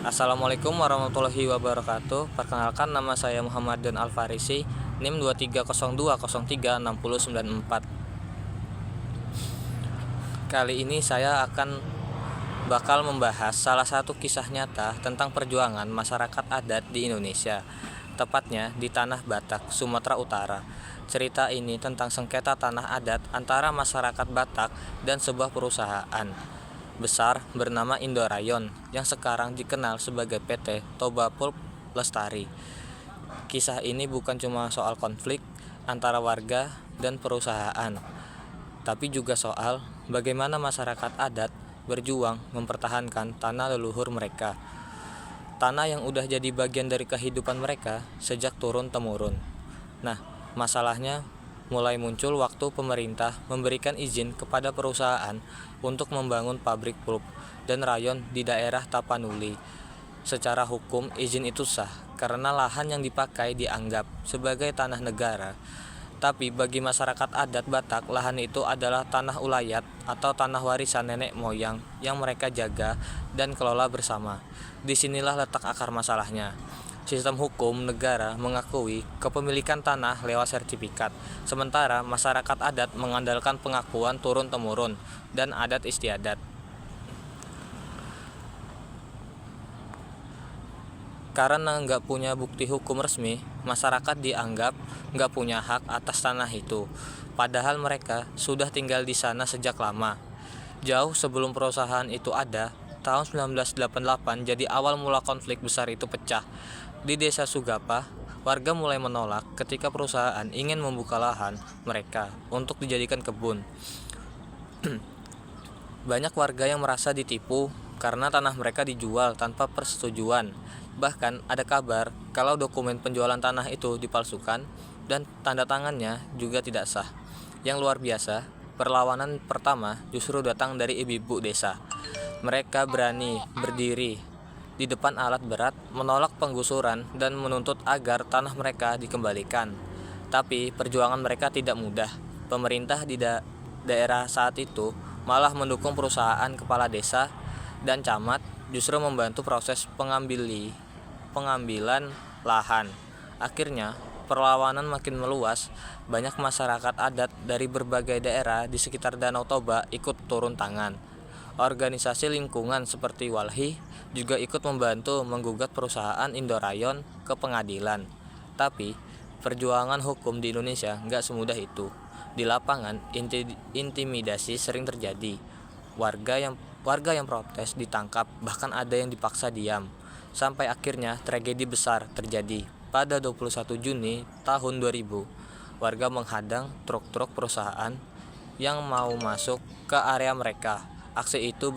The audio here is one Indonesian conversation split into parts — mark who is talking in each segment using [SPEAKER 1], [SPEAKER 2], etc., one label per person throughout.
[SPEAKER 1] Assalamualaikum warahmatullahi wabarakatuh. Perkenalkan, nama saya Muhammad Dan Alfarisi, NIM 2302036094. Kali ini saya bakal membahas salah satu kisah nyata tentang perjuangan masyarakat adat di Indonesia, tepatnya di Tanah Batak, Sumatera Utara. Cerita ini tentang sengketa tanah adat antara masyarakat Batak dan sebuah perusahaan besar bernama Indorayon yang sekarang dikenal sebagai PT Toba Pulp Lestari. Kisah ini bukan cuma soal konflik antara warga dan perusahaan, tapi juga soal bagaimana masyarakat adat berjuang mempertahankan tanah leluhur mereka. Tanah yang udah jadi bagian dari kehidupan mereka sejak turun-temurun. Nah, masalahnya mulai muncul waktu pemerintah memberikan izin kepada perusahaan untuk membangun pabrik pulp dan rayon di daerah Tapanuli. Secara hukum, izin itu sah karena lahan yang dipakai dianggap sebagai tanah negara. Tapi bagi masyarakat adat Batak, lahan itu adalah tanah ulayat atau tanah warisan nenek moyang yang mereka jaga dan kelola bersama. Disinilah letak akar masalahnya. Sistem hukum negara mengakui kepemilikan tanah lewat sertifikat, sementara masyarakat adat mengandalkan pengakuan turun-temurun dan adat istiadat. Karena nggak punya bukti hukum resmi, masyarakat dianggap nggak punya hak atas tanah itu, padahal mereka sudah tinggal di sana sejak lama. Jauh sebelum perusahaan itu ada, tahun 1988 jadi awal mula konflik besar itu pecah. Di desa Sugapa, warga mulai menolak ketika perusahaan ingin membuka lahan mereka untuk dijadikan kebun. Banyak warga yang merasa ditipu karena tanah mereka dijual tanpa persetujuan. Bahkan ada kabar kalau dokumen penjualan tanah itu dipalsukan dan tanda tangannya juga tidak sah. Yang luar biasa, perlawanan pertama justru datang dari ibu-ibu desa. Mereka berani berdiri di depan alat berat, menolak penggusuran dan menuntut agar tanah mereka dikembalikan. Tapi perjuangan mereka tidak mudah. Pemerintah di daerah saat itu malah mendukung perusahaan, kepala desa dan camat justru membantu proses pengambilan lahan. Akhirnya perlawanan makin meluas. Banyak masyarakat adat dari berbagai daerah di sekitar Danau Toba ikut turun tangan. Organisasi lingkungan seperti Walhi juga ikut membantu menggugat perusahaan Indorayon ke pengadilan. Tapi perjuangan hukum di Indonesia nggak semudah itu. Di lapangan, intimidasi sering terjadi. Warga yang protes ditangkap, bahkan ada yang dipaksa diam. Sampai akhirnya tragedi besar terjadi. Pada 21 Juni tahun 2000, warga menghadang truk-truk perusahaan yang mau masuk ke area mereka. Aksi itu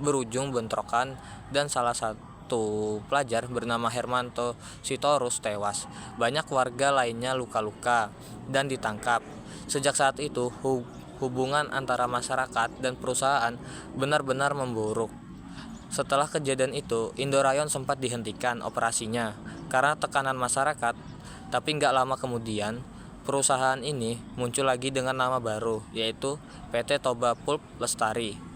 [SPEAKER 1] berujung bentrokan dan salah satu pelajar bernama Hermanto Sitorus tewas. Banyak warga lainnya luka-luka dan ditangkap. Sejak saat itu, hubungan antara masyarakat dan perusahaan benar-benar memburuk. Setelah kejadian itu, Indorayon sempat dihentikan operasinya karena tekanan masyarakat. Tapi nggak lama kemudian, perusahaan ini muncul lagi dengan nama baru, yaitu PT Toba Pulp Lestari.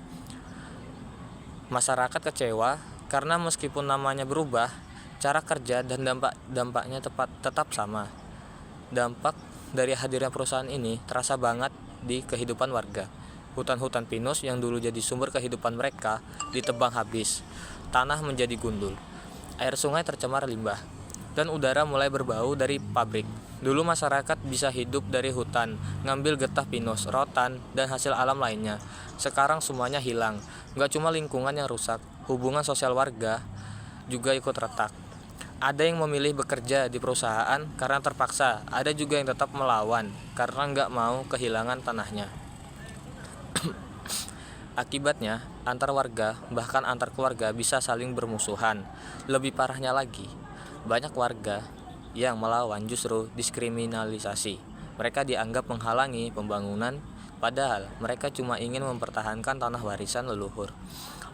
[SPEAKER 1] Masyarakat kecewa karena meskipun namanya berubah, cara kerja dan dampaknya tetap sama. Dampak dari hadirnya perusahaan ini terasa banget di kehidupan warga. Hutan-hutan pinus yang dulu jadi sumber kehidupan mereka ditebang habis. Tanah menjadi gundul. Air sungai tercemar limbah. Dan udara mulai berbau dari pabrik. Dulu masyarakat bisa hidup dari hutan, ngambil getah pinus, rotan, dan hasil alam lainnya. Sekarang semuanya hilang. Gak cuma lingkungan yang rusak, hubungan sosial warga juga ikut retak. Ada yang memilih bekerja di perusahaan karena terpaksa, ada juga yang tetap melawan karena gak mau kehilangan tanahnya. Akibatnya, antar warga, bahkan antar keluarga bisa saling bermusuhan. Lebih parahnya lagi, banyak warga yang melawan justru diskriminalisasi. Mereka dianggap menghalangi pembangunan, padahal mereka cuma ingin mempertahankan tanah warisan leluhur.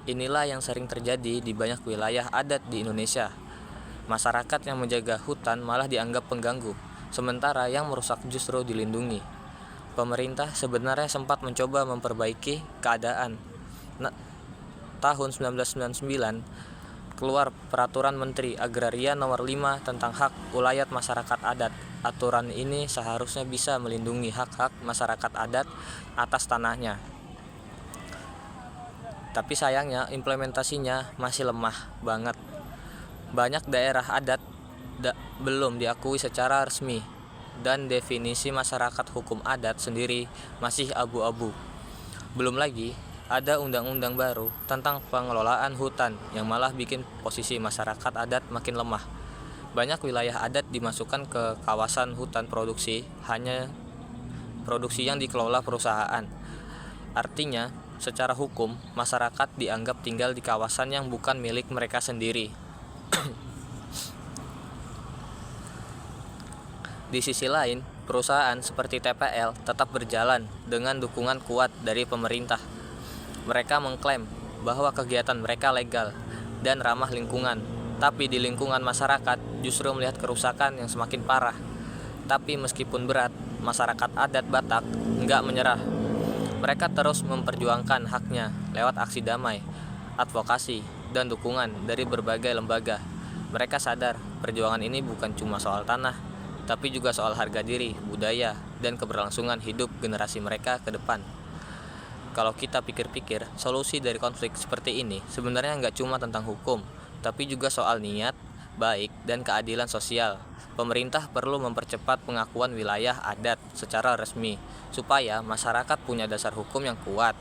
[SPEAKER 1] Inilah yang sering terjadi di banyak wilayah adat di Indonesia. Masyarakat yang menjaga hutan malah dianggap pengganggu, sementara yang merusak justru dilindungi. Pemerintah sebenarnya sempat mencoba memperbaiki keadaan. Tahun 1999, keluar Peraturan Menteri Agraria Nomor 5 tentang hak ulayat masyarakat adat. Aturan ini seharusnya bisa melindungi hak-hak masyarakat adat atas tanahnya. Tapi sayangnya implementasinya masih lemah banget. Banyak daerah adat belum diakui secara resmi, dan definisi masyarakat hukum adat sendiri masih abu-abu. Belum lagi ada undang-undang baru tentang pengelolaan hutan yang malah bikin posisi masyarakat adat makin lemah. Banyak wilayah adat dimasukkan ke kawasan hutan produksi, hanya produksi yang dikelola perusahaan. Artinya, secara hukum, masyarakat dianggap tinggal di kawasan yang bukan milik mereka sendiri. Di sisi lain, perusahaan seperti TPL tetap berjalan dengan dukungan kuat dari pemerintah. Mereka mengklaim bahwa kegiatan mereka legal dan ramah lingkungan, tapi di lingkungan masyarakat justru melihat kerusakan yang semakin parah. Tapi meskipun berat, masyarakat adat Batak enggak menyerah. Mereka terus memperjuangkan haknya lewat aksi damai, advokasi, dan dukungan dari berbagai lembaga. Mereka sadar perjuangan ini bukan cuma soal tanah, tapi juga soal harga diri, budaya, dan keberlangsungan hidup generasi mereka ke depan. Kalau kita pikir-pikir, solusi dari konflik seperti ini sebenarnya nggak cuma tentang hukum, tapi juga soal niat baik dan keadilan sosial. Pemerintah perlu mempercepat pengakuan wilayah adat secara resmi, supaya masyarakat punya dasar hukum yang kuat.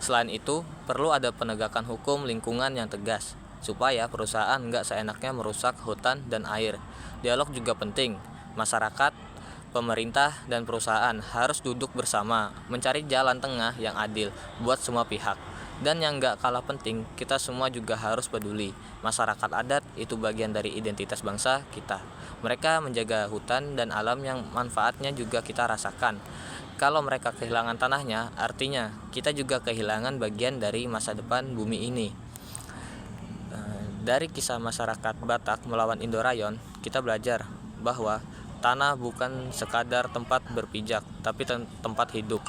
[SPEAKER 1] Selain itu, perlu ada penegakan hukum lingkungan yang tegas, supaya perusahaan nggak seenaknya merusak hutan dan air. Dialog juga penting. Masyarakat, pemerintah, dan perusahaan harus duduk bersama, mencari jalan tengah yang adil buat semua pihak. Dan yang gak kalah penting, kita semua juga harus peduli. Masyarakat adat itu bagian dari identitas bangsa kita. Mereka menjaga hutan dan alam yang manfaatnya juga kita rasakan. Kalau mereka kehilangan tanahnya, artinya kita juga kehilangan bagian dari masa depan bumi ini. Dari kisah masyarakat Batak melawan Indorayon, kita belajar bahwa tanah bukan sekadar tempat berpijak, tapi tempat hidup.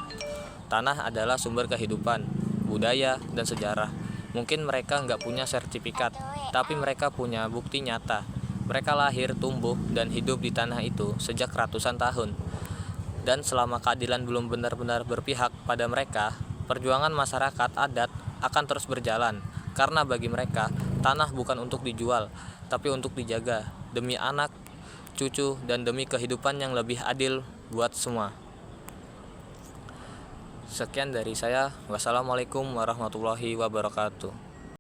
[SPEAKER 1] Tanah adalah sumber kehidupan, budaya, dan sejarah. Mungkin mereka nggak punya sertifikat, tapi mereka punya bukti nyata. Mereka lahir, tumbuh, dan hidup di tanah itu sejak ratusan tahun. Dan selama keadilan belum benar-benar berpihak pada mereka, perjuangan masyarakat adat akan terus berjalan. Karena bagi mereka, tanah bukan untuk dijual, tapi untuk dijaga, demi anak, cucu, dan demi kehidupan yang lebih adil buat semua. Sekian dari saya. Wassalamualaikum warahmatullahi wabarakatuh.